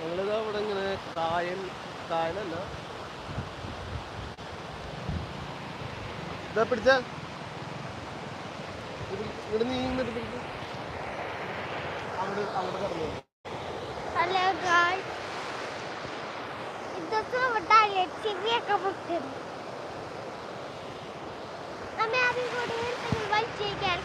ഞങ്ങളിതാ ഇവിടെ ഇങ്ങനെ കായലല്ല ഇതാ പിടിച്ച ഇവിടെ നീങ്ങിട്ട് പിടിച്ചു അവിടെ കടന്നു. ഹലോ ഗായ്സ്, ഇതൊക്കെ ഇവിടെ ചെവിയൊക്കെ പൊട്ടുന്നു. നമ്മെ ആദ്യം കൂടി വലിച്ചേക്കാൻ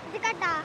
ഇത് കണ്ടാ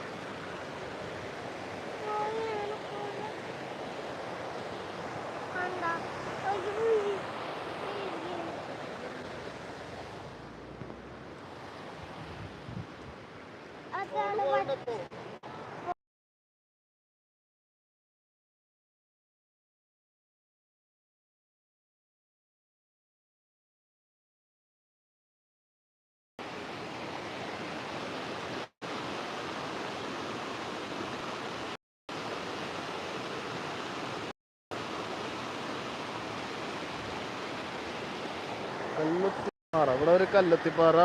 കല്ലത്തിപ്പാറ. ഇവിടെ ഒരു കല്ലത്തിപ്പാറ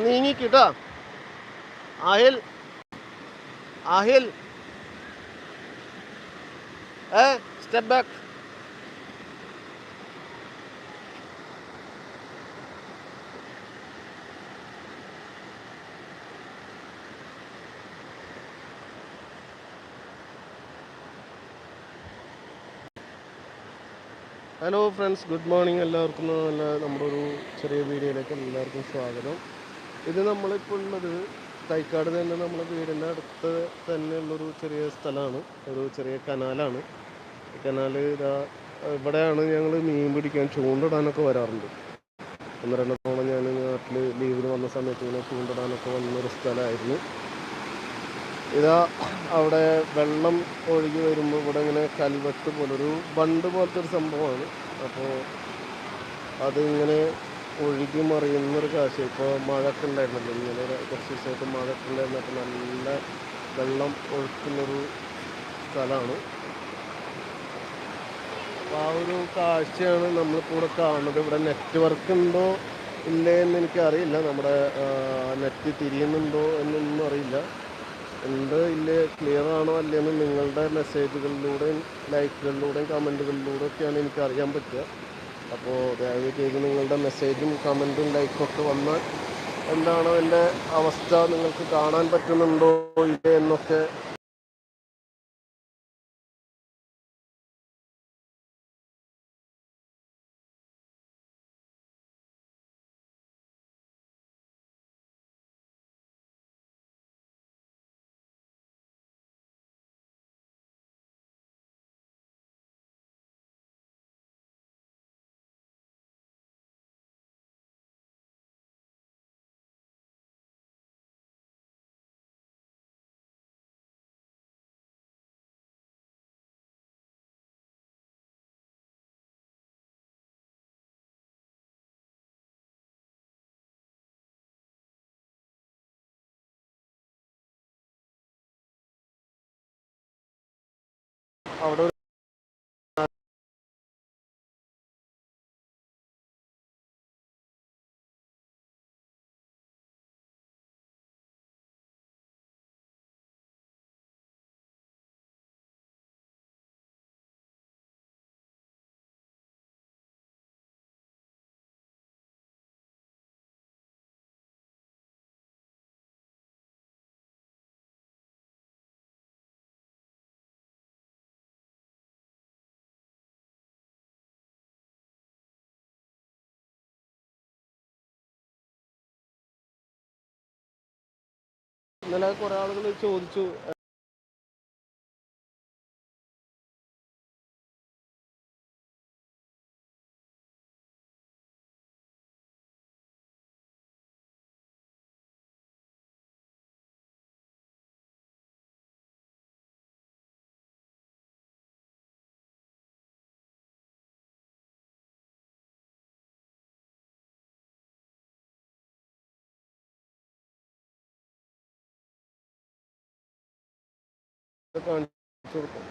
നീങ്ങിക്കിട്ടാ. Aahil Aahil step back. Hello friends, good morning എല്ലാവർക്കും. നമ്മുടെ ഒരു ചെറിയ വീഡിയോയിലേക്ക് എല്ലാവർക്കും സ്വാഗതം. ഇത് നമ്മളിപ്പോൾ ഉള്ളത് തൈക്കാട് തന്നെ, നമ്മുടെ വീടിൻ്റെ അടുത്ത് തന്നെയുള്ളൊരു ചെറിയ സ്ഥലമാണ്, ഒരു ചെറിയ കനാലാണ്. ഈ കനാൽ ഇവിടെയാണ് ഞങ്ങൾ മീൻ പിടിക്കാൻ ചൂണ്ടിടാനൊക്കെ വരാറുണ്ട്. ഒന്ന് രണ്ട് തവണ ഞാൻ നാട്ടിൽ ലീവിന് വന്ന സമയത്ത് ഇങ്ങനെ ചൂണ്ടിടാനൊക്കെ വന്നൊരു സ്ഥലമായിരുന്നു. ഇതാ അവിടെ വെള്ളം ഒഴുകി വരുമ്പോൾ ഇവിടെ ഇങ്ങനെ കൽവെട്ട് പോലൊരു ബണ്ട് പോലത്തെ ഒരു സംഭവമാണ്. അപ്പോൾ അതിങ്ങനെ ഒഴുകി മറിയുന്നൊരു കാഴ്ച. ഇപ്പോൾ മഴയൊക്കെ ഉണ്ടായിരുന്നല്ലോ, ഇങ്ങനെ കുറച്ച് ദിവസമായിട്ട് മഴയൊക്കെ ഉണ്ടായിരുന്നപ്പോൾ നല്ല വെള്ളം ഒഴുക്കുന്നൊരു സ്ഥലമാണ്. അപ്പോൾ ആ ഒരു കാഴ്ചയാണ് നമ്മളിപ്പോൾ ഇവിടെ കാണുന്നത്. ഇവിടെ നെറ്റ്വർക്ക് ഉണ്ടോ ഇല്ലേ എന്ന് എനിക്കറിയില്ല, നമ്മുടെ നെറ്റ് തിരിയുന്നുണ്ടോ എന്നൊന്നും അറിയില്ല. ഉണ്ട് ഇല്ലേ, ക്ലിയർ ആണോ അല്ലേന്ന് നിങ്ങളുടെ മെസ്സേജുകളിലൂടെയും ലൈക്കുകളിലൂടെയും കമൻറ്റുകളിലൂടെ ഒക്കെയാണ് എനിക്ക് അറിയാൻ പറ്റുക. അപ്പോൾ ദയവ് ചെയ്ത് നിങ്ങളുടെ മെസ്സേജും കമൻറ്റും ലൈക്കൊക്കെ വന്നാൽ എന്താണോ എൻ്റെ അവസ്ഥ നിങ്ങൾക്ക് കാണാൻ പറ്റുന്നുണ്ടോ ഇല്ലേ എന്നൊക്കെ അവിടെ ഇന്നലെ കുറേ ആളുകൾ ചോദിച്ചു കാണിച്ചു കൊടുക്കും.